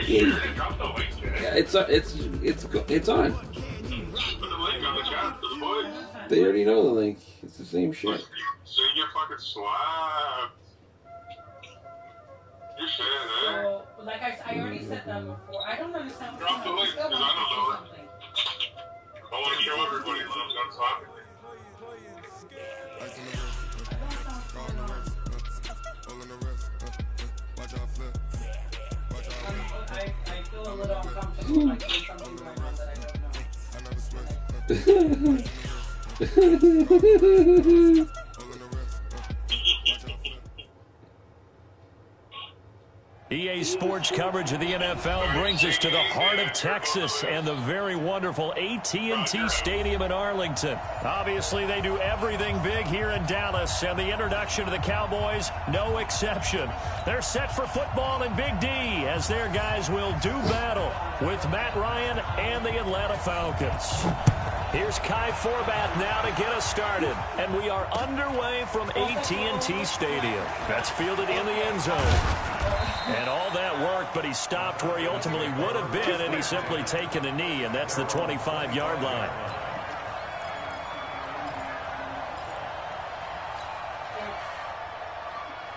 Yeah, it's on. They already know the link. It's the same shit. So you get fucking slapped. You should, eh? So, like I already said that before. I don't understand what's Drop the going on. link, Still because want I to don't do know. something. I want to kill everybody when I'm done talking. I feel a little uncomfortable like doing something going on that I don't know. EA Sports coverage of the NFL brings us to the heart of Texas and the very wonderful AT&T Stadium in Arlington. Obviously, they do everything big here in Dallas, and the introduction to the Cowboys, no exception. They're set for football in Big D as their guys will do battle with Matt Ryan and the Atlanta Falcons. Here's Kai Forbath now to get us started, and we are underway from AT&T Stadium. That's fielded in the end zone. And all that work, but he stopped where he ultimately would have been, and he's simply taken a knee, and that's the 25-yard line.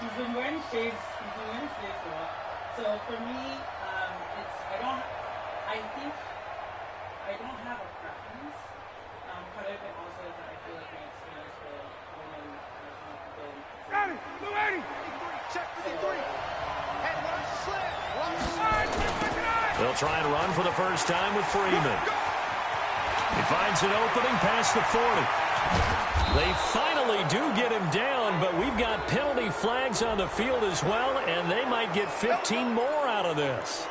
He's been wearing shades. He's been wearing shades a lot. So for me, I think I don't have a preference. Part of it also is that I feel like my experience will win national football. Ready, check 53. They'll try and run for the first time with Freeman. He finds an opening past the 40. They finally do get him down, but we've got penalty flags on the field as well, and they might get 15 more out of this.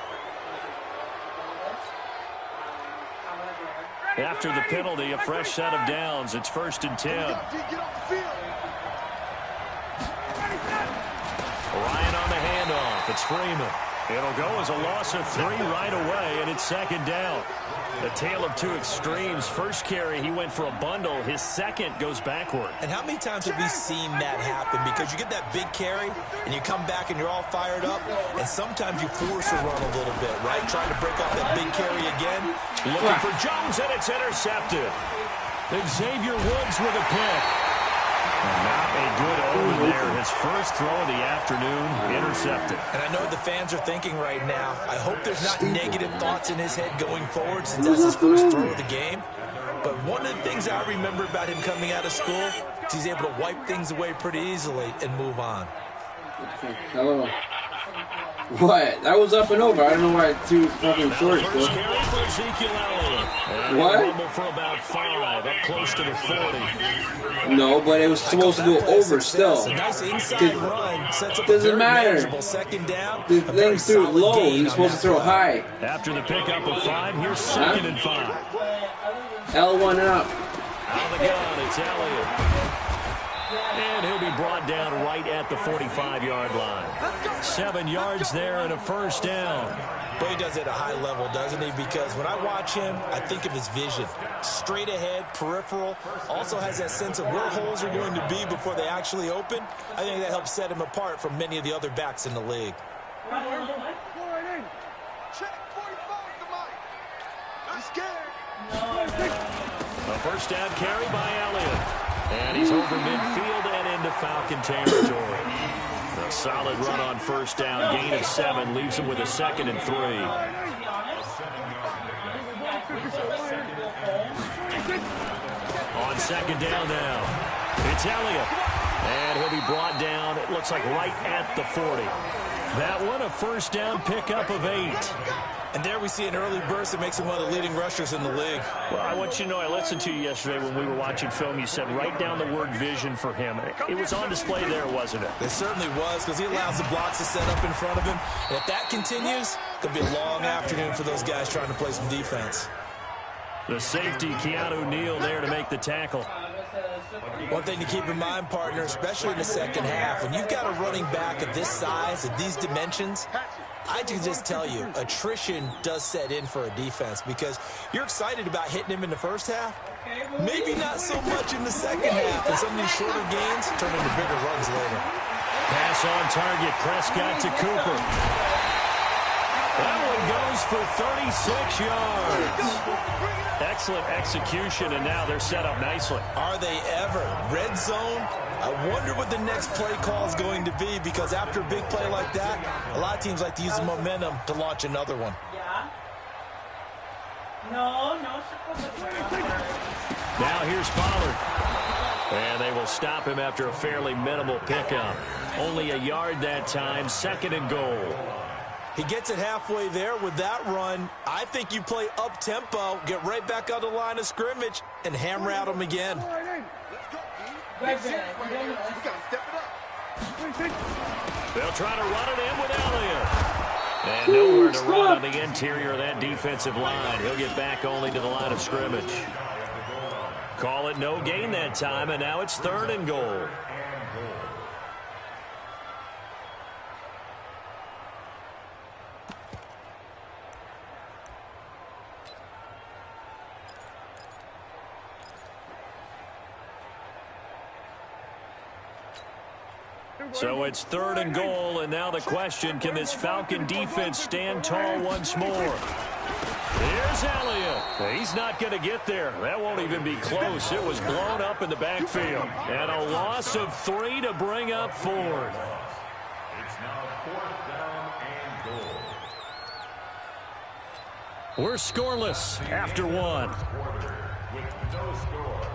After the penalty, a fresh set of downs. It's 1st and 10. Ryan on the handoff. It's Freeman. It'll go as a loss of 3 right away, and it's 2nd down. A tale of two extremes. First carry, he went for a bundle. His second goes backward. And how many times have we seen that happen? Because you get that big carry, and you come back and you're all fired up, and sometimes you force a run a little bit, right? Trying to break off that big carry again. Looking for Jones, and it's intercepted. Xavier Woods with a pick. Not a good omen there. His first throw of the afternoon, intercepted. And I know what the fans are thinking right now. I hope there's not negative thoughts in his head going forward since that's his first throw of the game. But one of the things I remember about him coming out of school is he's able to wipe things away pretty easily and move on. Hello. What? That was up and over. I don't know why it's too fucking short. First carry for Ezekiel Elliott. What? For about 5, up close to the 40. No, but it was supposed to go over still. A nice inside run sets up doesn't a very matter. manageable second down. The thing threw it low. He's supposed to throw high. After the pickup of 5, here's 2nd and 5. L1 up. Out of the gun, it's Elliott. And he'll be brought down right at the 45-yard line. 7 yards there and a first down. But he does it at a high level, doesn't he? Because when I watch him, I think of his vision. Straight ahead, peripheral. Also has that sense of where holes are going to be before they actually open. I think that helps set him apart from many of the other backs in the league. A first down carry by Elliott. And he's over midfield and into Falcon territory. A solid run on first down. Gain of 7 leaves him with a 2nd and 3. On 2nd down now. It's Elliott. And he'll be brought down, it looks like right at the 40. That one, a first down pickup of 8. And there we see an early burst that makes him one of the leading rushers in the league. Well, I want you to know, I listened to you yesterday when we were watching film. You said write down the word vision for him. It was on display there, wasn't it? It certainly was, because he allows the blocks to set up in front of him. And if that continues, it'll be a long afternoon for those guys trying to play some defense. The safety, Keanu Neal, there to make the tackle. One thing to keep in mind, partner, especially in the second half, when you've got a running back of this size, of these dimensions, I can just tell you, attrition does set in for a defense because you're excited about hitting him in the first half. Maybe not so much in the second half, and some of these shorter gains turn into bigger runs later. Pass on target, Prescott to Cooper. That one goes for 36 yards. Excellent execution, and now they're set up nicely. Are they ever? Red zone? I wonder what the next play call is going to be, because after a big play like that, a lot of teams like to use the momentum to launch another one. Yeah. No. Now here's Pollard. And they will stop him after a fairly minimal pickup. Only a yard that time, 2nd and goal. He gets it halfway there with that run. I think you play up-tempo, get right back on the line of scrimmage, and hammer at him again. We got to step it up. They'll try to run it in with Elliott. And nowhere to run on the interior of that defensive line. He'll get back only to the line of scrimmage. Call it no gain that time, and now it's 3rd and goal. So it's 3rd and goal, and now the question, can this Falcon defense stand tall once more? Here's Elliott. He's not going to get there. That won't even be close. It was blown up in the backfield. And a loss of 3 to bring up 4th. It's now 4th down and goal. We're scoreless after 1. With no score.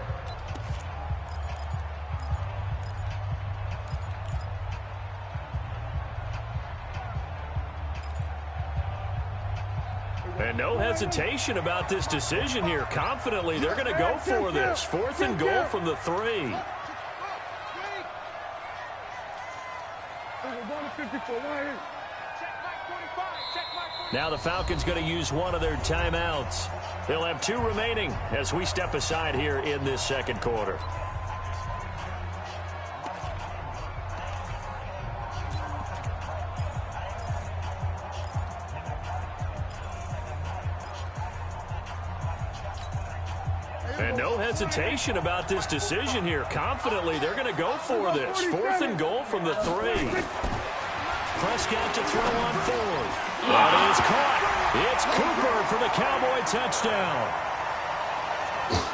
And no hesitation about this decision here. Confidently, they're going to go for this. 4th and goal from the 3. Now the Falcons going to use one of their timeouts. They'll have 2 remaining as we step aside here in this 2nd quarter. And no hesitation about this decision here. Confidently, they're going to go for this. 4th and goal from the 3. Prescott to throw on 4th. That is caught. It's Cooper for the Cowboy touchdown.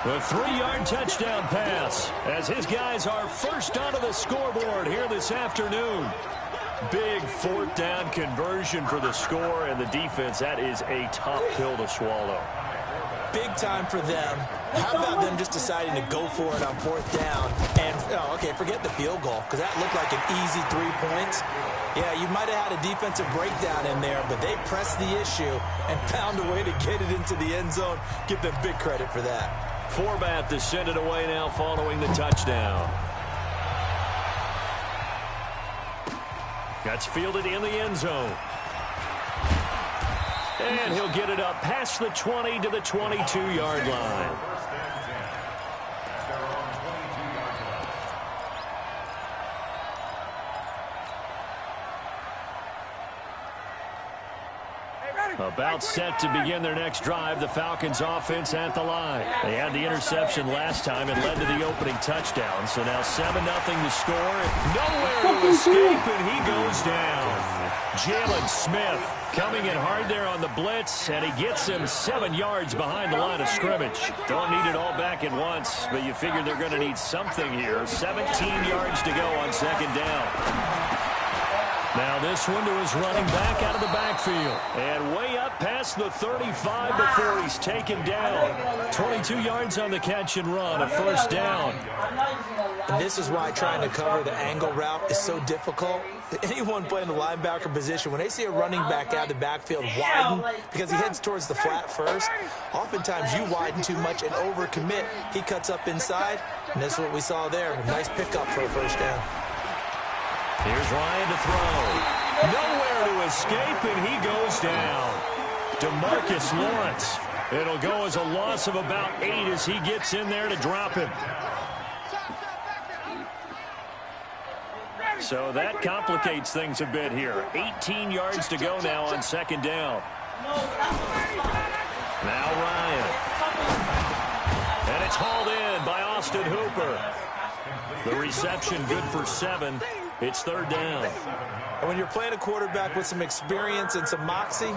The 3-yard touchdown pass as his guys are first onto the scoreboard here this afternoon. Big 4th down conversion for the score, and the defense, that is a tough pill to swallow. Big time for them. How about them just deciding to go for it on 4th down? And, okay, forget the field goal, because that looked like an easy 3 points. Yeah, you might have had a defensive breakdown in there, but they pressed the issue and found a way to get it into the end zone. Give them big credit for that. Forbath to send it away now following the touchdown. That's fielded in the end zone. And he'll get it up past the 20 to the 22-yard line. About set to begin their next drive, the Falcons offense at the line. They had the interception last time and led to the opening touchdown. So now 7-0 to score. Nowhere to escape, and he goes down. Jalen Smith coming in hard there on the blitz, and he gets him 7 yards behind the line of scrimmage. Don't need it all back at once, but you figure they're going to need something here. 17 yards to go on 2nd down. Now this one to his running back out of the backfield. And way up past the 35 before he's taken down. 22 yards on the catch and run, a 1st down. And this is why trying to cover the angle route is so difficult. Anyone playing the linebacker position, when they see a running back out of the backfield widen, because he heads towards the flat first, oftentimes you widen too much and overcommit. He cuts up inside, and this is what we saw there. A nice pickup for a 1st down. Here's Ryan to throw. Nowhere to escape, and he goes down. DeMarcus Lawrence. It'll go as a loss of about 8 as he gets in there to drop him. So that complicates things a bit here. 18 yards to go now on 2nd down. Now Ryan. And it's hauled in by Austin Hooper. The reception good for 7. It's 3rd down. And when you're playing a quarterback with some experience and some moxie,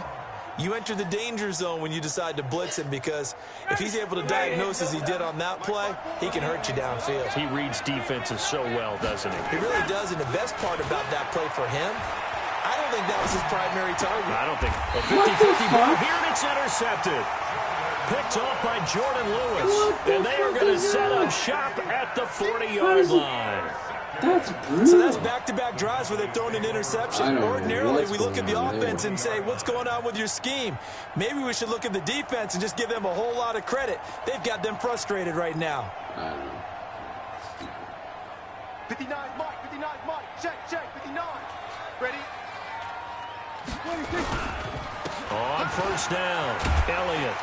You enter the danger zone when you decide to blitz him, because if he's able to diagnose as he did on that play, he can hurt you downfield. He reads defenses so well, doesn't he? He really does, and the best part about that play for him, I don't think that was his primary target. I don't think. A 50-50 ball here, and it's intercepted. Picked off by Jordan Lewis. And they are going to set up shop at the 40-yard line. That's brutal. So that's back-to-back drives where they've thrown an interception. Ordinarily, we look at the offense there and say, what's going on with your scheme? Maybe we should look at the defense and just give them a whole lot of credit. They've got them frustrated right now. I don't know. 59 Mike, 59 Mike. Check, 59. Ready? On first down, Elliott.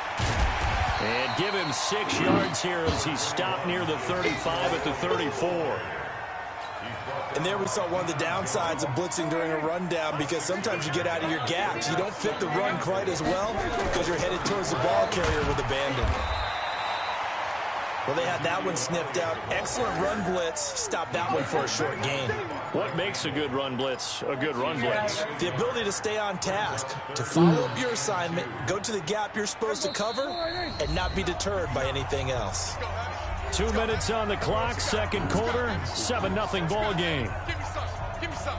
And give him 6 yards here as he stopped near the 35 at the 34. And there we saw one of the downsides of blitzing during a rundown, because sometimes you get out of your gaps. You don't fit the run quite as well because you're headed towards the ball carrier with abandon. Well, they had that one sniffed out. Excellent run blitz. Stopped that one for a short gain. What makes a good run blitz a good run blitz? The ability to stay on task, to follow up your assignment, go to the gap you're supposed to cover, and not be deterred by anything else. 2 minutes on the clock, second quarter, 7-0 ball game. Give me some. Give me some.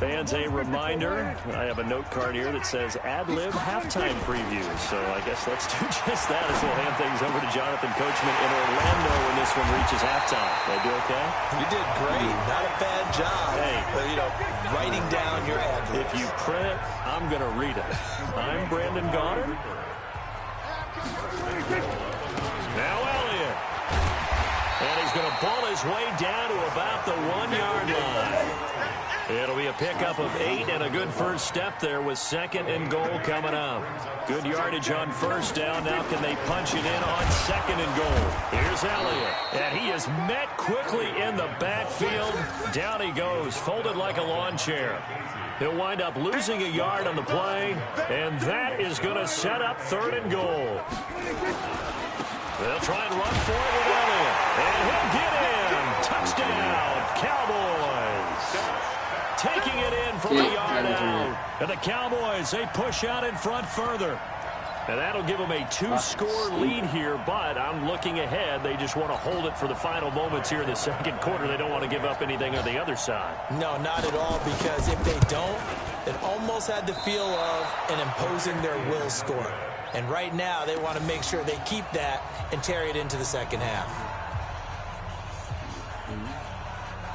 Fans, a reminder, I have a note card here that says ad-lib halftime preview. So I guess let's do just that as we'll hand things over to Jonathan Coachman in Orlando when this one reaches halftime. Did I do okay? You did great. Not a bad job. Hey. But, writing down your ad-libs. If you print it, I'm going to read it. I'm Brandon Goddard. Now Elliott. And he's going to ball his way down to about the 1-yard line. It'll be a pickup of 8 and a good first step there with 2nd and goal coming up. Good yardage on first down. Now can they punch it in on 2nd and goal? Here's Elliott. And he is met quickly in the backfield. Down he goes, folded like a lawn chair. He'll wind up losing a yard on the play, and that is going to set up 3rd and goal. They'll try and run for it with Elliott. And he'll get in. Touchdown, Cowboys. Taking it in from a yard out. And the Cowboys, they push out in front further. And that'll give them a 2-score lead here, but I'm looking ahead. They just want to hold it for the final moments here in the second quarter. They don't want to give up anything on the other side. No, not at all, because if they don't, it almost had the feel of an imposing their will score. And right now, they want to make sure they keep that and carry it into the second half.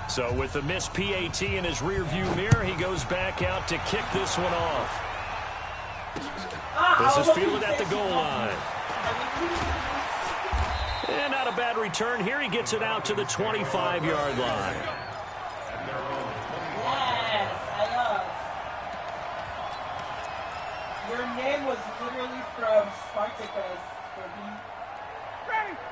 So with the missed PAT in his rearview mirror, he goes back out to kick this one off. This is fielded at the goal line. And not a bad return here. He gets it out to the 25-yard line. Yes, I love. Your name was literally from Spartacus.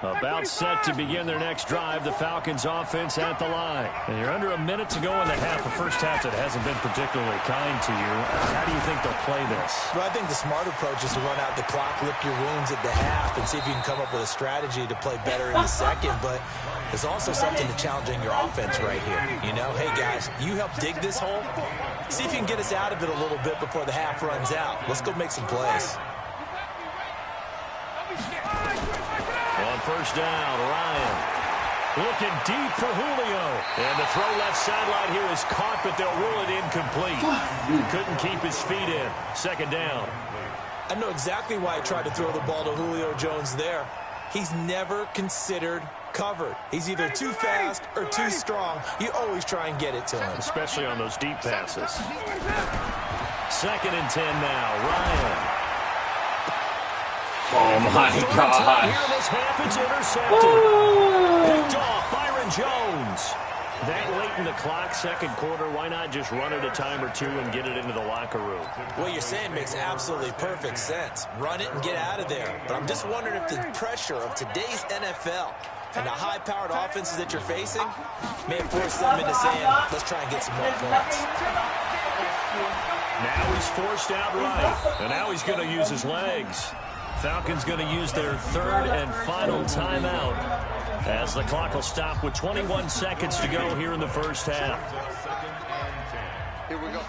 About set to begin their next drive, the Falcons offense at the line. And you're under a minute to go in the half, a first half that hasn't been particularly kind to you. How do you think they'll play this? Well, I think the smart approach is to run out the clock, lick your wounds at the half, and see if you can come up with a strategy to play better in the second. But there's also something to challenging your offense right here. Hey, guys, you help dig this hole. See if you can get us out of it a little bit before the half runs out. Let's go make some plays. On first down, Ryan looking deep for Julio. And the throw left sideline here is caught, but they'll rule it incomplete. Couldn't keep his feet in. Second down. I know exactly why I tried to throw the ball to Julio Jones there. He's never considered covered. He's either too fast or too strong. You always try and get it to him. Especially on those deep passes. 2nd and 10 now, Ryan. Oh my God. Here this half, it's intercepted. Picked off Byron Jones. That late in the clock, second quarter, why not just run it a time or two and get it into the locker room? What you're saying makes absolutely perfect sense. Run it and get out of there. But I'm just wondering if the pressure of today's NFL and the high-powered offenses that you're facing may have forced them into saying, let's try and get some more points. Now he's forced out right, and now he's going to use his legs. Falcons going to use their 3rd and final timeout as the clock will stop with 21 seconds to go here in the first half. Here we go.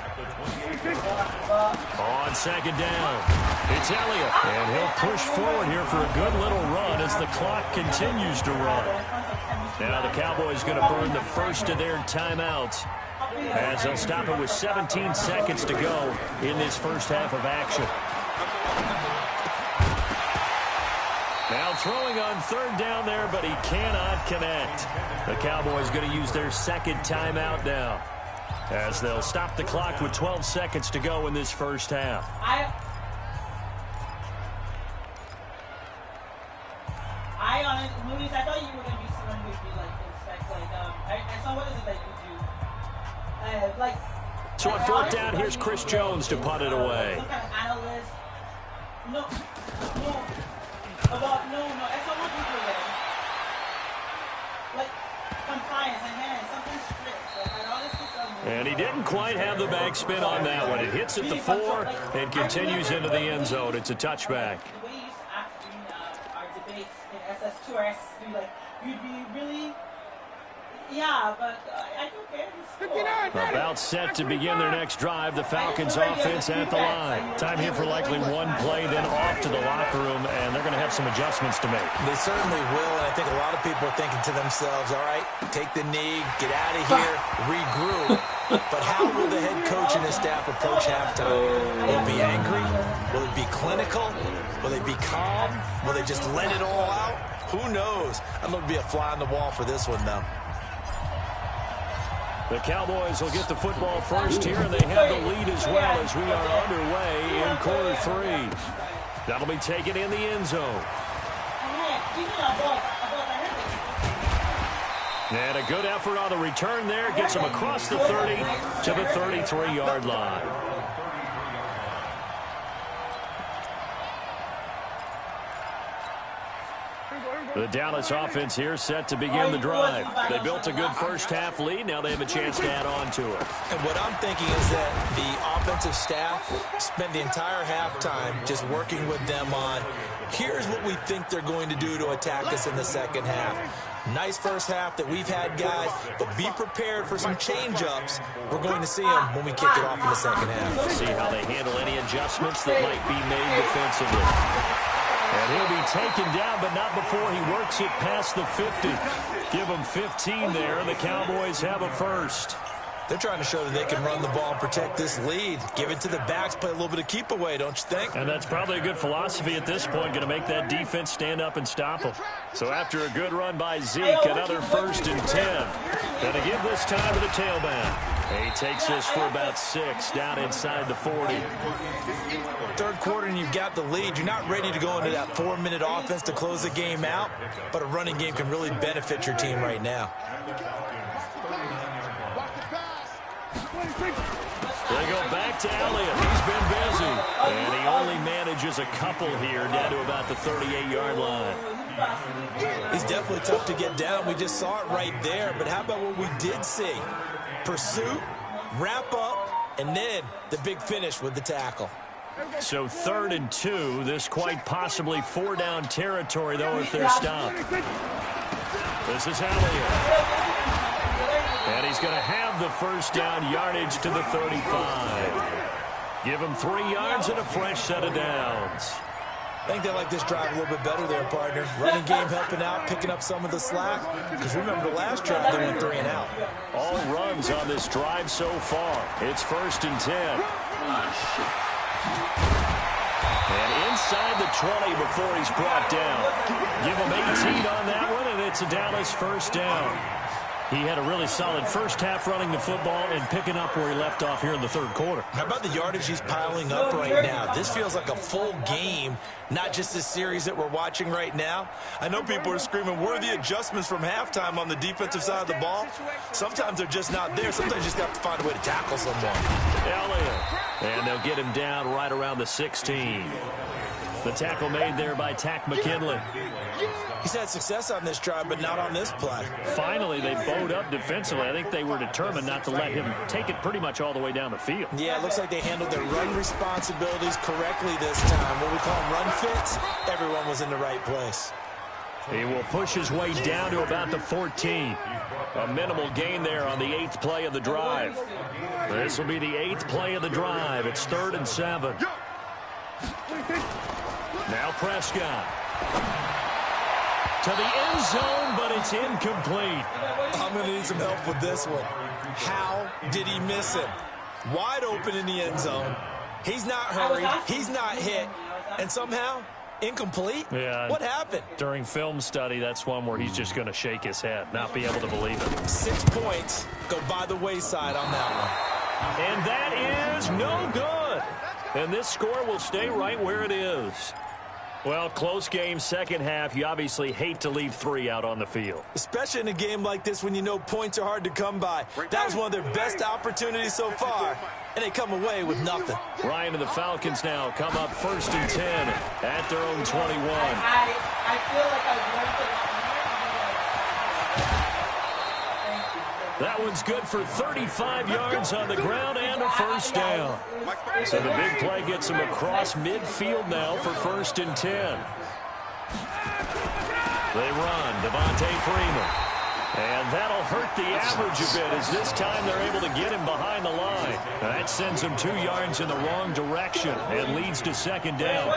On second down, it's Elliott, and he'll push forward here for a good little run as the clock continues to run. Now the Cowboys going to burn the first of their timeouts as they'll stop it with 17 seconds to go in this first half of action. Now throwing on third down there, but he cannot connect. The Cowboys going to use their second timeout now as they'll stop the clock with 12 seconds to go in this first half. I honestly, movies, I thought you were going to be someone who would be like, expect, like, I saw what is it that you do? Like, so on fourth down, here's Chris Jones to punt it away. Some kind of analyst. No, that's not what people are getting. Like, compliance and hands, something strict. Like, I honestly thought. And he didn't quite have the backspin on that one. It hits at the 4 and continues into the end zone. It's a touchback. The way you used to ask in our debates in SS2 or SS3, like, you'd be really, yeah, but I don't care. About set to begin their next drive. The Falcons offense at the line. Time here for likely one play, then off to the locker room, and they're going to have some adjustments to make. They certainly will, and I think a lot of people are thinking to themselves, all right, take the knee, get out of here, regroup. But how will the head coach and his staff approach halftime? Will it be angry? Will it be clinical? Will they be calm? Will they just let it all out? Who knows? I'd love to be a fly on the wall for this one, though. The Cowboys will get the football first here, and they have the lead as well as we are underway in quarter 3. That'll be taken in the end zone. And a good effort on the return there. Gets him across the 30 to the 33-yard line. The Dallas offense here set to begin the drive. They built a good first-half lead. Now they have a chance to add on to it. And what I'm thinking is that the offensive staff spent the entire halftime just working with them on, here's what we think they're going to do to attack us in the second half. Nice first half that we've had, guys, but be prepared for some change-ups. We're going to see them when we kick it off in the second half. Let's see how they handle any adjustments that might be made defensively. And he'll be taken down, but not before he works it past the 50. Give him 15 there, and the Cowboys have a first. They're trying to show that they can run the ball and protect this lead. Give it to the backs, play a little bit of keep away, don't you think? And that's probably a good philosophy at this point, going to make that defense stand up and stop them. So after a good run by Zeke, another 1st and 10. Going to give this time to the tailback. He takes this for about 6 down inside the 40. Third quarter and you've got the lead. You're not ready to go into that 4-minute offense to close the game out, but a running game can really benefit your team right now. They go back to Elliott. He's been busy. And he only manages a couple here down to about the 38-yard line. He's definitely tough to get down. We just saw it right there. But how about what we did see? Pursuit, wrap up, and then the big finish with the tackle. So 3rd and 2. This quite possibly 4-down territory, though, if they're stopped. This is Elliott. And he's going to have the first down yardage to the 35. Give him 3 yards and a fresh set of downs. I think they like this drive a little bit better there, partner. Running game helping out, picking up some of the slack. Because remember, the last drive, they went 3 and out. All runs on this drive so far. It's 1st and 10. And inside the 20 before he's brought down. Give him 18 on that one, and it's a Dallas first down. He had a really solid first half running the football and picking up where he left off here in the 3rd quarter. How about the yardage he's piling up right now? This feels like a full game, not just this series that we're watching right now. I know people are screaming, where are the adjustments from halftime on the defensive side of the ball? Sometimes they're just not there. Sometimes you just have to find a way to tackle someone. Elliott. And they'll get him down right around the 16. The tackle made there by Tack McKinley. He's had success on this drive, but not on this play. Finally, they bowed up defensively. I think they were determined not to let him take it pretty much all the way down the field. Yeah, it looks like they handled their run responsibilities correctly this time. What we call run fits, everyone was in the right place. He will push his way down to about the 14. A minimal gain there on the 8th play of the drive. This will be the 8th play of the drive. It's 3rd and 7. Now Prescott. To the end zone, but it's incomplete. I'm going to need some help with this one. How did he miss him? Wide open in the end zone. He's not hurried. He's not hit. And somehow, incomplete? Yeah. What happened? During film study, that's one where he's just going to shake his head, not be able to believe it. 6 points go by the wayside on that one. And that is no good. And this score will stay right where it is. Well, close game, second half. You obviously hate to leave 3 out on the field. Especially in a game like this when you know points are hard to come by. That was one of their best opportunities so far, and they come away with nothing. Ryan and the Falcons now come up 1st and 10 at their own 21. I feel like I learned a lot That one's good for 35 yards on the ground and a first down. So the big play gets him across midfield now for 1st and 10. They run, Devontae Freeman. And that'll hurt the average a bit as this time they're able to get him behind the line. That sends him 2 yards in the wrong direction and leads to 2nd down.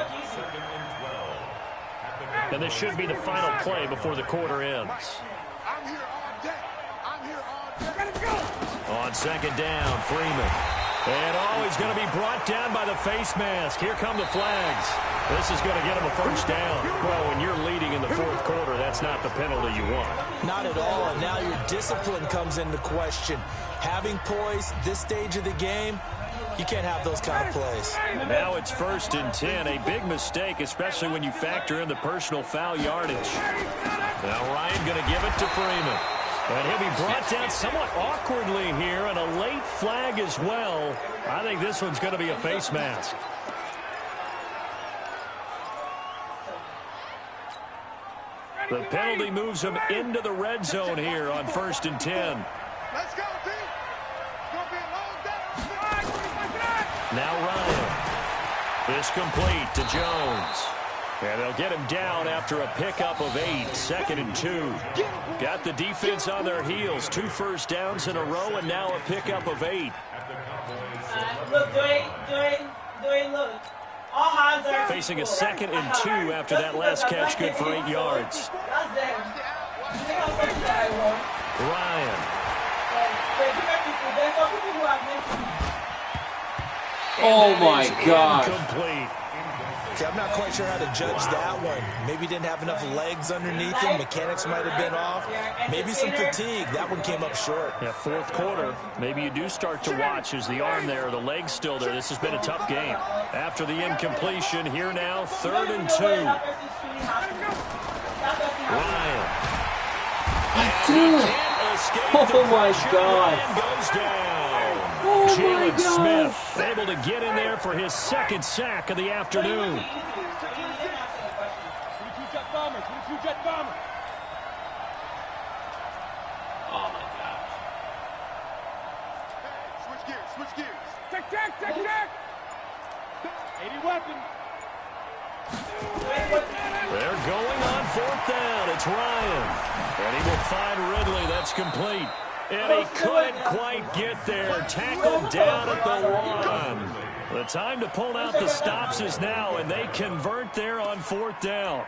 And this should be the final play before the quarter ends. On 2nd down, Freeman. And he's going to be brought down by the face mask. Here come the flags. This is going to get him a first down. Well, when you're leading in the 4th quarter, that's not the penalty you want. Not at all, and now your discipline comes into question. Having poise this stage of the game, you can't have those kind of plays. Now it's 1st and 10. A big mistake, especially when you factor in the personal foul yardage. Now Ryan going to give it to Freeman. And he'll be brought down somewhat awkwardly here, and a late flag as well. I think this one's going to be a face mask. The penalty moves him into the red zone here on 1st and 10. Let's go, team. It's going to be a long day. Now Ryan. This complete to Jones. And they'll get him down after a pickup of 8, 2nd and 2. Got the defense on their heels. 2 first downs in a row, and now a pickup of 8. Look, look. All hands are facing a 2nd and 2 after that last catch, good for 8 yards. Ryan. Oh my God. Incomplete. See, I'm not quite sure how to judge that one. Maybe didn't have enough legs underneath him. Mechanics might have been off. Maybe some fatigue. That one came up short. Yeah, 4th quarter. Maybe you do start to watch as the arm there, the leg's still there. This has been a tough game. After the incompletion, here now, 3rd and 2. Ryan. Oh my God. Goes down. Oh my Jalen God. Smith able to get in there for his 2nd sack of the afternoon. Oh my God. Switch gears. Check. 80 weapon. They're going on 4th down. It's Ryan. And he will find Ridley. That's complete. And he couldn't quite get there. Tackled down at the 1. The time to pull out the stops is now, and they convert there on 4th down.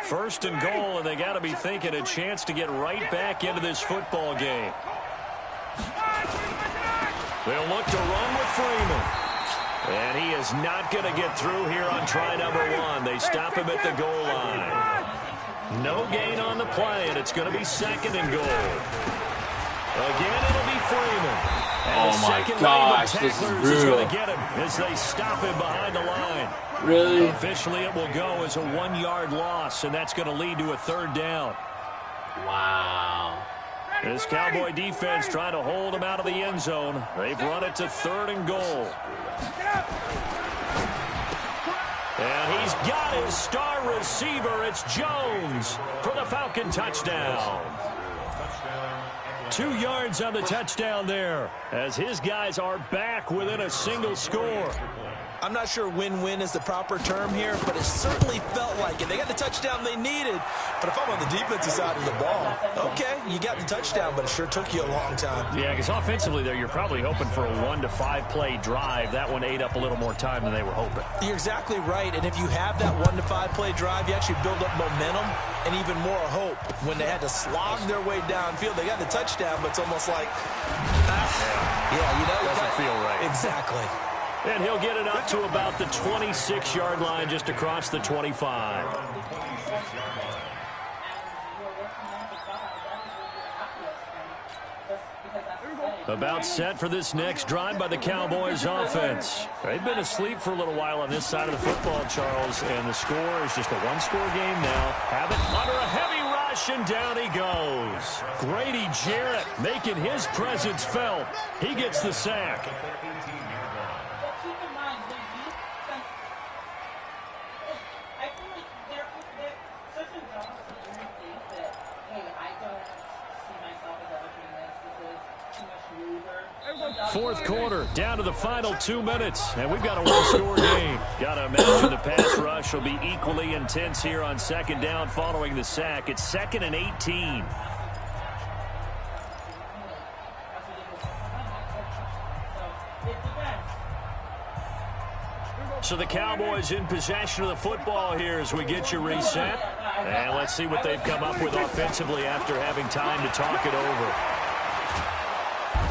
First and goal, and they got to be thinking a chance to get right back into this football game. They'll look to run with Freeman. And he is not going to get through here on try number 1. They stop him at the goal line. No gain on the play, and it's going to be 2nd and goal. Again, it'll be Freeman. And Oh my gosh, this is brutal. going to get him as they stop him behind the line. Really? Officially, it will go as a 1-yard loss, and that's going to lead to a 3rd down. Wow. This Cowboy defense trying to hold him out of the end zone. They've run it to 3rd and goal. And he's got his star receiver. It's Jones for the Falcon touchdown. 2 yards on the touchdown there, as his guys are back within a single score. I'm not sure win-win is the proper term here, but it certainly felt like it. They got the touchdown they needed, but if I'm on the defensive side of the ball, okay, you got the touchdown, but it sure took you a long time. Yeah, because offensively there, you're probably hoping for a 1 to 5 play drive. That one ate up a little more time than they were hoping. You're exactly right, and if you have that 1 to 5 play drive, you actually build up momentum and even more hope. When they had to slog their way downfield, they got the touchdown, but it's almost like, yeah, you know, doesn't feel right. Exactly. And he'll get it up to about the 26-yard line, just across the 25. About set for this next drive by the Cowboys offense. They've been asleep for a little while on this side of the football, Charles, and the score is just a one-score game now. Have it under a heavy rush, and down he goes. Grady Jarrett making his presence felt. He gets the sack. Fourth quarter, down to the final 2 minutes, and we've got a one-score game. Got to imagine the pass rush will be equally intense here on second down following the sack. It's 2nd and 18. So the Cowboys in possession of the football here as we get you reset. And let's see what they've come up with offensively after having time to talk it over.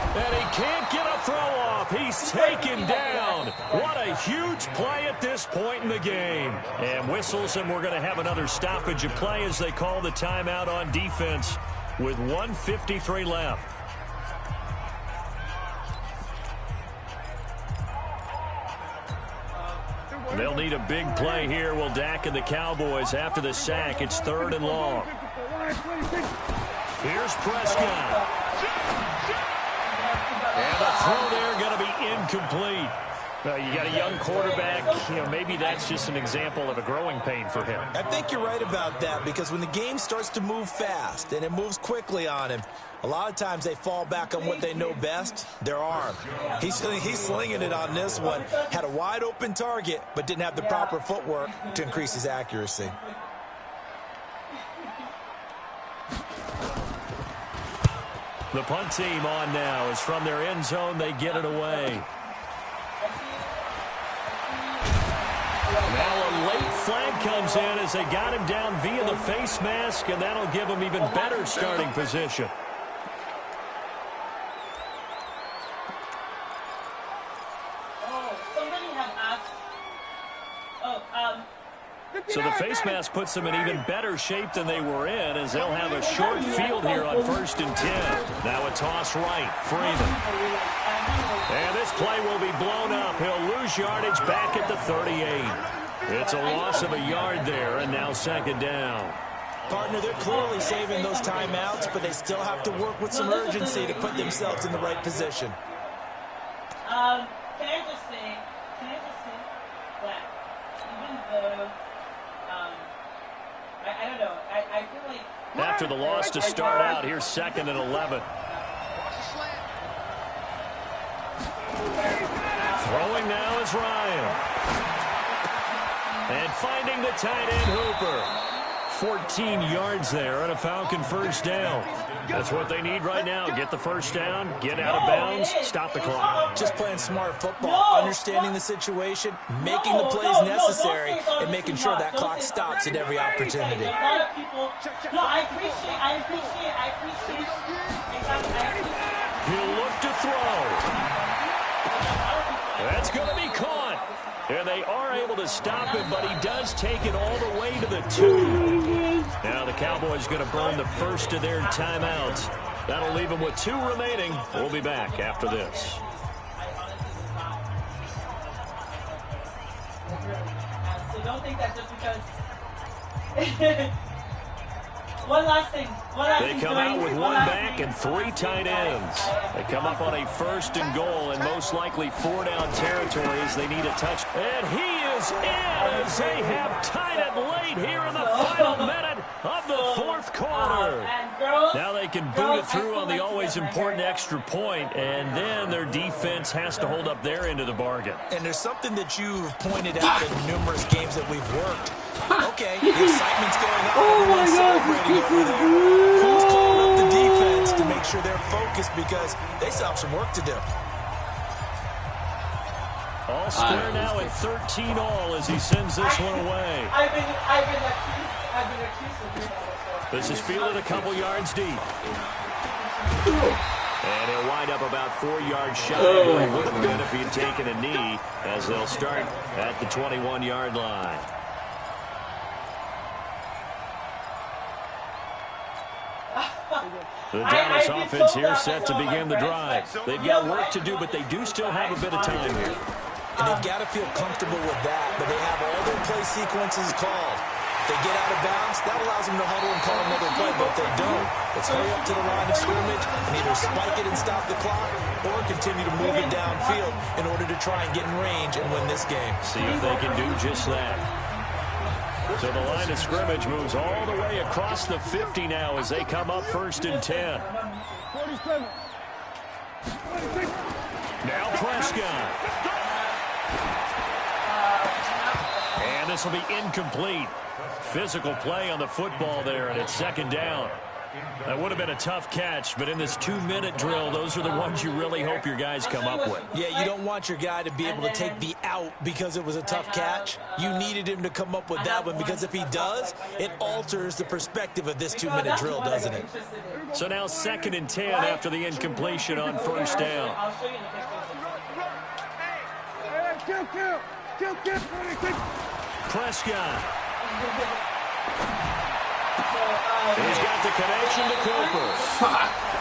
And he can't get a throw off. He's taken down. What a huge play at this point in the game. And whistles, and we're going to have another stoppage of play as they call the timeout on defense with 1:53 left. They'll need a big play here. Will Dak and the Cowboys after the sack. It's 3rd and long. Here's Prescott. And the throw there going to be incomplete. You got a young quarterback. Maybe that's just an example of a growing pain for him. I think you're right about that, because when the game starts to move fast and it moves quickly on him, a lot of times they fall back on what they know best, their arm. He's slinging it on this one. Had a wide open target, but didn't have the proper footwork to increase his accuracy. The punt team on now is from their end zone. They get it away. Now a late flag comes in as they got him down via the face mask, and that'll give him even better starting position. So the face mask puts them in even better shape than they were in, as they'll have a short field here on 1st and 10. Now a toss right, Freeman. And this play will be blown up. He'll lose yardage back at the 38. It's a loss of a yard there, and now 2nd down. Partner, they're clearly saving those timeouts, but they still have to work with some urgency to put themselves in the right position. Can I just say that even though, I don't know, I feel like... After the loss to start out, here's 2nd and 11. Throwing now is Ryan. And finding the tight end Hooper. 14 yards there on a Falcon 1st down. That's what they need right now. Get the 1st down, get out of bounds, stop the clock. Just playing smart football, understanding the situation, making the plays necessary, and making sure that clock stops at every opportunity. I appreciate. He'll look to throw. That's going to be caught. And they are able to stop him, but he does take it all the way to the 2. Now the Cowboys going to burn the first of their timeouts. That'll leave them with 2 remaining. We'll be back after this. So don't think that just because... One last thing. They come out with 1 back and 3 tight ends. They come up on a 1st and goal and most likely 4 down territory as they need a touch. And he is in as they have tied it late here in the final minute. of the fourth quarter. Now they can boot it through on the always important extra point, and then their defense has to hold up their end of the bargain. And there's something that you've pointed out in numerous games that we've worked. Okay, the excitement's going on. Everyone's celebrating over there. Who's calling up the defense to make sure they're focused because they still have some work to do? All square now at 13-all as he sends this one away. I've been accused of doing that. This is fielded a couple yards deep. And he'll wind up about 4 yards shy of where he would have been if he had taken a knee, as they'll start at the 21-yard line. The Dallas offense here set to begin the drive. They've got work to do, but they do still have a bit of time here. And they've got to feel comfortable with that, but they have all their play sequences called. If they get out of bounds, that allows them to huddle and call another play, but if they don't, it's hurry up to the line of scrimmage and either spike it and stop the clock or continue to move it downfield in order to try and get in range and win this game. See if they can do just that. So the line of scrimmage moves all the way across the 50 now as they come up 1st and 10. Now Prescott. And this will be incomplete. Physical play on the football there, and it's 2nd down. That would have been a tough catch, but in this 2-minute drill, those are the ones you really hope your guys come up with. Yeah, you don't want your guy to be able to take the out because it was a tough catch. You needed him to come up with that one because if he does, it alters the perspective of this 2-minute drill, doesn't it? So now 2nd and 10 after the incompletion on 1st down. Prescott. He's got the connection to Cooper.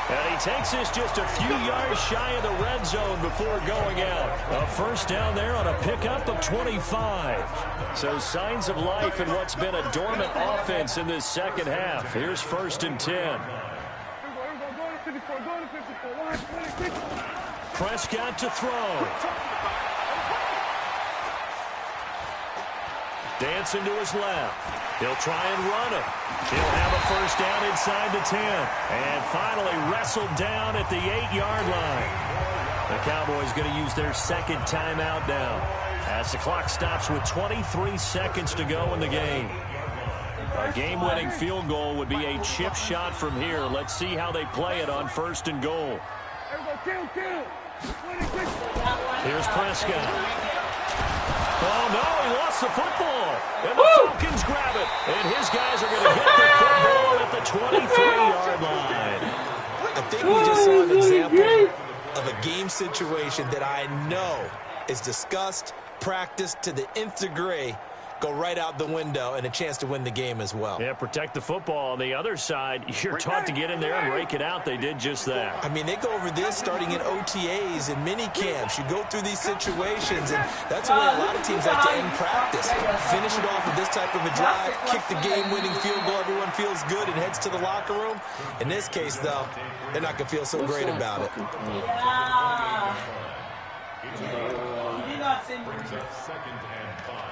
And he takes this just a few yards shy of the red zone before going out. A 1st down there on a pickup of 25. So signs of life in what's been a dormant offense in this 2nd half. Here's 1st and 10. Prescott to throw. Dancing to his left. He'll try and run it. He'll have a 1st down inside the 10. And finally wrestled down at the 8-yard line. The Cowboys going to use their 2nd timeout now as the clock stops with 23 seconds to go in the game. A game-winning field goal would be a chip shot from here. Let's see how they play it on 1st and goal. Here's Prescott. Oh, no, he lost the football. And the Falcons grab it. And his guys are going to get the football at the 23-yard line. I think we just saw an example of a game situation that I know is discussed, practiced to the nth degree, go right out the window, and a chance to win the game as well. Yeah, protect the football. On the other side, you're taught to get in there and rake it out. They did just that. I mean, they go over this starting in OTAs and mini camps. You go through these situations, and that's the way a lot of teams like to end practice. Finish it off with this type of a drive, kick the game-winning field goal. Everyone feels good and heads to the locker room. In this case, though, they're not going to feel so great about it. Second and 5.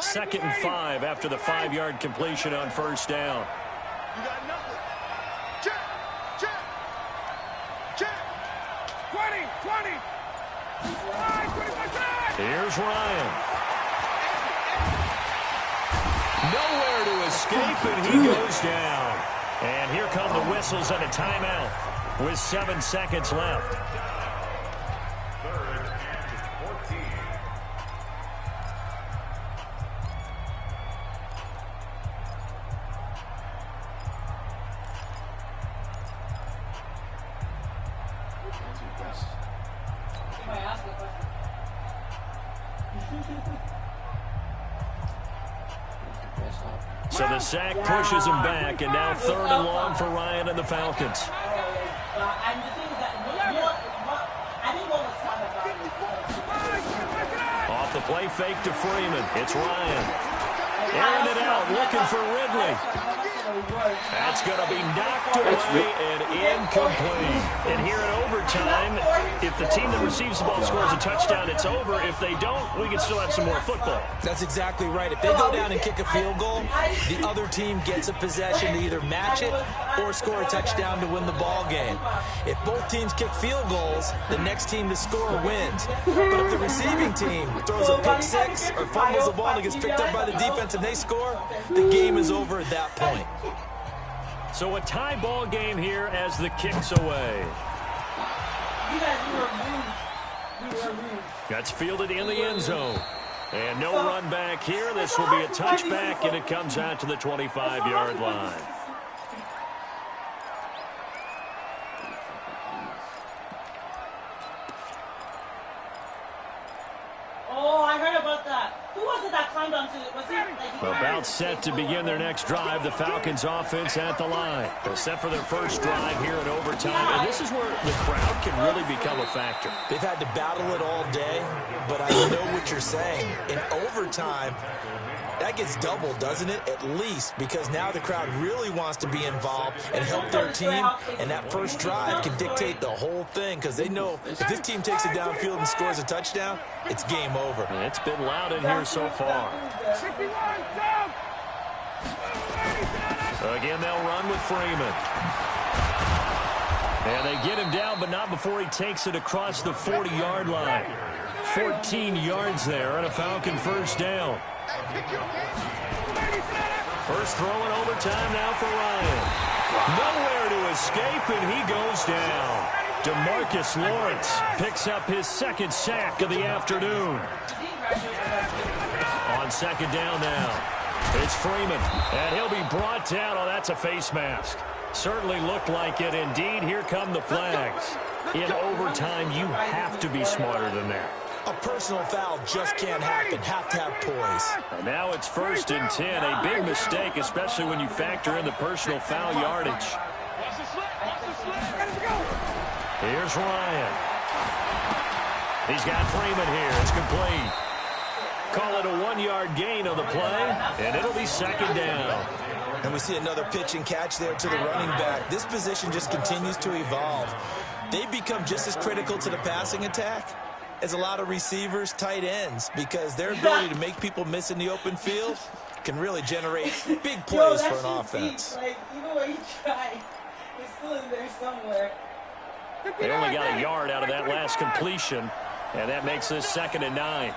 Second and 5 after the 5-yard completion on 1st down. You got nothing. Check. 20. Here's Ryan. Nowhere to escape, and he goes down. And here come the whistles and a timeout with 7 seconds left. 3rd and 14. So the sack pushes him back, and now 3rd and long for Ryan and the Falcons. Off the play fake to Freeman. It's Ryan. Airing it out, looking for Ridley. That's going to be knocked away and incomplete. And here in overtime, if the team that receives the ball scores a touchdown, it's over. If they don't, we can still have some more football. That's exactly right. If they go down and kick a field goal, the other team gets a possession to either match it or score a touchdown to win the ball game. If both teams kick field goals, the next team to score wins. But if the receiving team throws a pick six or fumbles the ball and gets picked up by the defense and they score, the game is over at that point. So a tie ball game here as the kick's away. You guys were rude. That's fielded in the end zone. And no run back here. This will be a touchback, and it comes out to the 25-yard line. Oh, I heard about that. Who was it that climbed onto it? Was it like About set to begin their next drive. The Falcons offense at the line. They're set for their first drive here in overtime. And this is where the crowd can really become a factor. They've had to battle it all day, but I know what you're saying. In overtime, that gets doubled, doesn't it? At least, because now the crowd really wants to be involved and help their team, and that first drive can dictate the whole thing because they know if this team takes it downfield and scores a touchdown, it's game over. And it's been loud in here so far. Again, they'll run with Freeman. And they get him down, but not before he takes it across the 40-yard line. 14 yards there and a Falcon first down. First throw in overtime now for Ryan. Nowhere to escape, and he goes down. DeMarcus Lawrence picks up his second sack of the afternoon. On second down now, it's Freeman, and he'll be brought down. Oh, that's a face mask. Certainly looked like it. Indeed, here come the flags. In overtime, you have to be smarter than that. A personal foul just can't happen. Have to have poise. And now it's 1st and 10. A big mistake, especially when you factor in the personal foul yardage. Here's Ryan. He's got Freeman here. It's complete. Call it a 1-yard gain on the play, and it'll be second down. And we see another pitch and catch there to the running back. This position just continues to evolve. They become just as critical to the passing attack as a lot of receivers, tight ends, because their ability to make people miss in the open field can really generate big plays for an offense. Like, even when you try, it's still in there somewhere. They only got a yard out of that last completion, and that makes this 2nd and 9.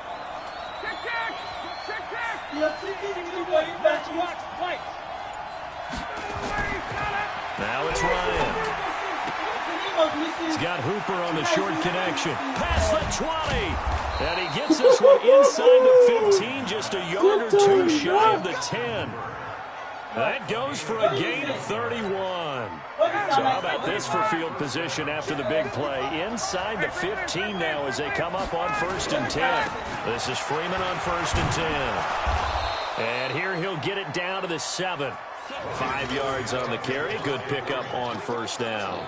Now it's Ryan. He's got Hooper on the short connection. Past the 20. And he gets this one inside the 15, just a yard or two shy of the 10. That goes for a gain of 31. So how about this for field position after the big play? Inside the 15 now as they come up on 1st and 10. This is Freeman on 1st and 10. And here he'll get it down to the 7. 5 yards on the carry. Good pickup on 1st down.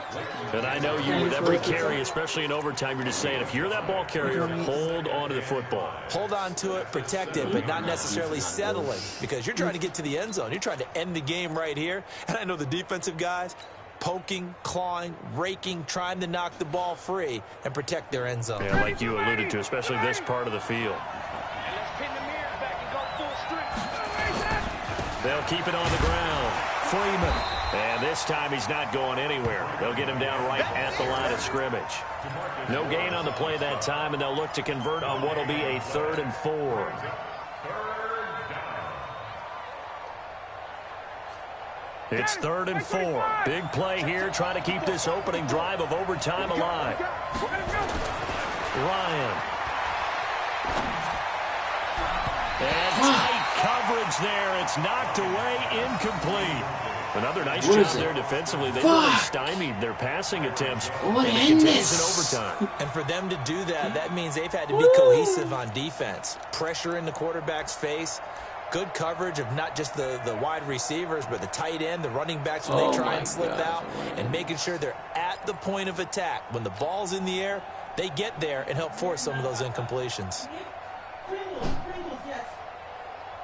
And I know you, with every carry, especially in overtime, you're just saying, if you're that ball carrier, hold on to the football. Hold on to it, protect it, but not necessarily settling, because you're trying to get to the end zone. You're trying to end the game right here. And I know the defensive guys poking, clawing, raking, trying to knock the ball free and protect their end zone. Yeah, like you alluded to, especially this part of the field. They'll keep it on the ground. Freeman. And this time he's not going anywhere. They'll get him down right at the line of scrimmage. No gain on the play that time, and they'll look to convert on what will be a 3rd and 4. It's 3rd and 4. Big play here, trying to keep this opening drive of overtime alive. Ryan. And tight coverage there. It's knocked away, incomplete. Another nice job there defensively. They really stymied their passing attempts, and it continues in overtime. And for them to do that, that means they've had to be cohesive on defense. Pressure in the quarterback's face. Good coverage of not just the wide receivers, but the tight end, the running backs when they try and slip out, and making sure they're at the point of attack. When the ball's in the air, they get there and help force some of those incompletions. Pringles, yes.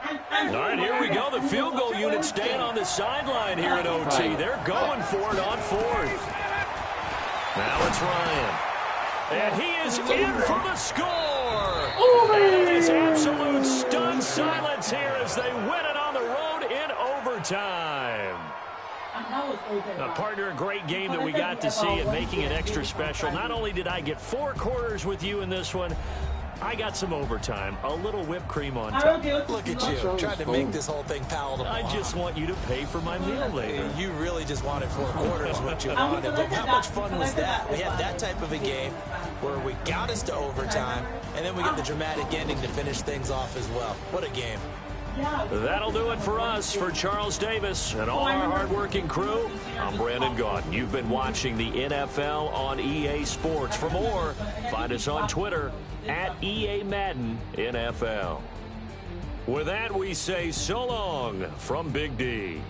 And All right, here we go. The field goal unit staying on the sideline here at OT. They're going for it on fourth. Now it's Ryan. And he is in for the score. And it is absolute stunned silence here as they win it on the road in overtime. Partner, a great game that we got to see and making it extra special. Not only did I get 4 quarters with you in this one, I got some overtime, a little whipped cream on top. Look at you, trying to make this whole thing palatable. I just want you to pay for my meal later. You really just wanted 4 quarters what you wanted. But how much fun was that? We had that type of a game where we got us to overtime, and then we get the dramatic ending to finish things off as well. What a game. That'll do it for us. For Charles Davis and all our hardworking crew, I'm Brandon Gaudin. You've been watching the NFL on EA Sports. For more, find us on Twitter at EA Madden NFL. With that, we say so long from Big D.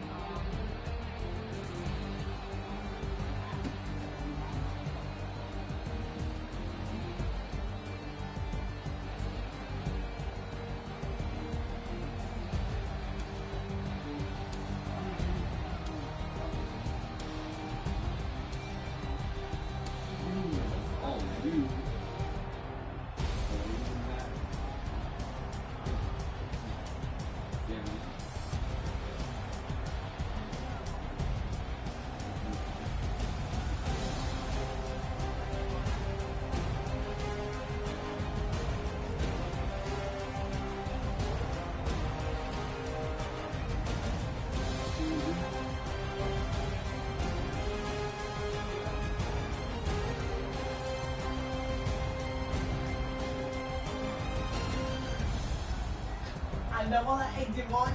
I want to egg the one.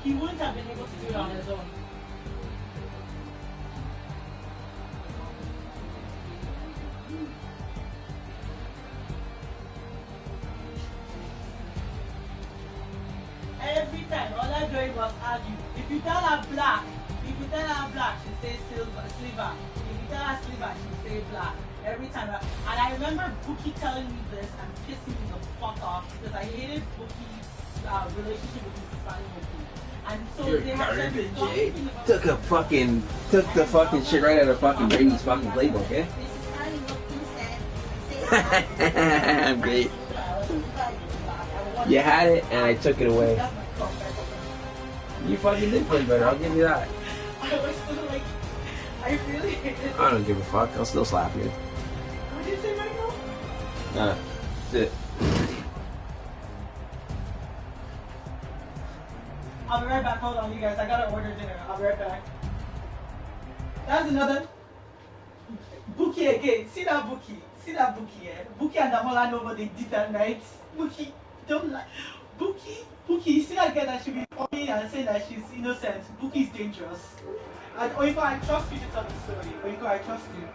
He wouldn't have been able to do it on his own. Every time, all I'm doing was argue. If you tell her black, she says silver, sliver. If you tell her sliver, she say black. Every time. And I remember Bookie telling me this and pissing me the fuck off because I hated Bookie's relationship with his Spanish Bookie. And so You're they had garbage, said Jay. Took the fucking shit right out of fucking Brady's fucking playbook, eh? I'm great. You had it, and I took it away. You fucking did play better, I'll give you that. I was still like, I really hated it. I don't give a fuck, I'll still slap you. What did you say, Michael? That's it. I'll be right back. Hold on, you guys. I gotta order dinner. I'll be right back. That's another Bookie again. See that Bookie? See that Bookie? Eh? Bookie and Damola know what they did that night. Bookie, don't lie. Bookie, you see that girl that should be coming and saying that she's innocent. Bookie's dangerous. And Oiko, I trust you to tell the story. Oiko, I trust you.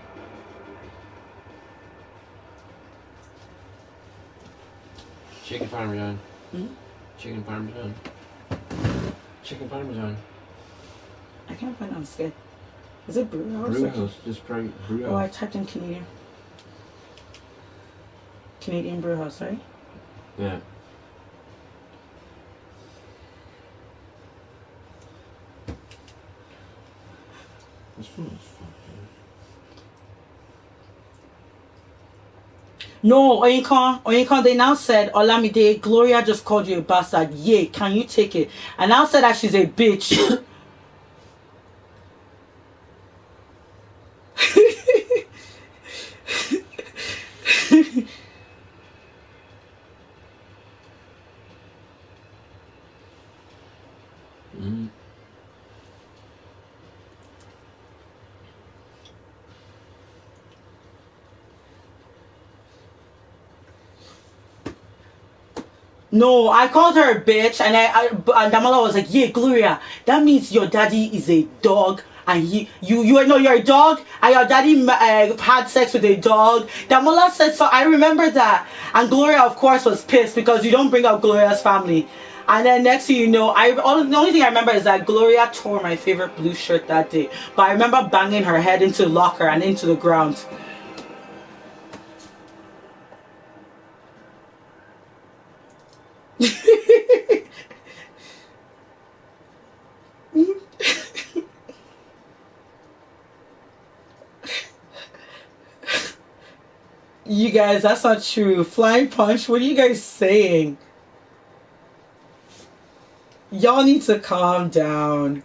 Chicken parmesan. Hmm? Chicken parmesan. Chicken parmesan. I can't find it on Skip. Is it Brew House? Brew House. Just Brew House. Oh, I typed in Canadian. Canadian Brew House, right? Yeah. This food is fucking. No, Oyinkan, they now said, Olamide, Gloria just called you a bastard. Yeah, can you take it? And now said that she's a bitch. Mm. No, I called her a bitch, and and Damola was like, "Yeah, Gloria, that means your daddy is a dog, and you know you're a dog, and your daddy had sex with a dog." Damola said so. I remember that, and Gloria, of course, was pissed because you don't bring up Gloria's family. And then next thing you know, the only thing I remember is that Gloria tore my favorite blue shirt that day. But I remember banging her head into the locker and into the ground. You guys, that's not true. Flying punch, what are you guys saying? Y'all need to calm down.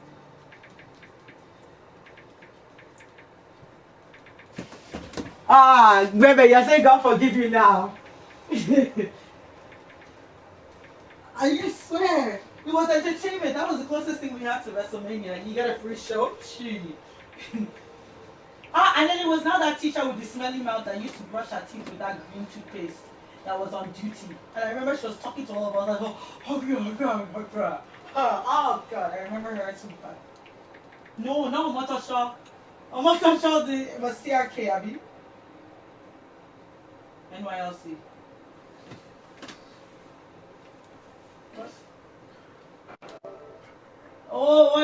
Ah, Rebe, you're saying God forgive you now. I swear. It was entertainment. That was the closest thing we had to WrestleMania. You got a free show? Gee. And then it was now that teacher with the smelly mouth that used to brush her teeth with that green toothpaste that was on duty. And I remember she was talking to all of us like, oh God, I remember her too bad. No, no, Motoshaw. Motoshaw was CRK, Abby. NYLC. What? Oh,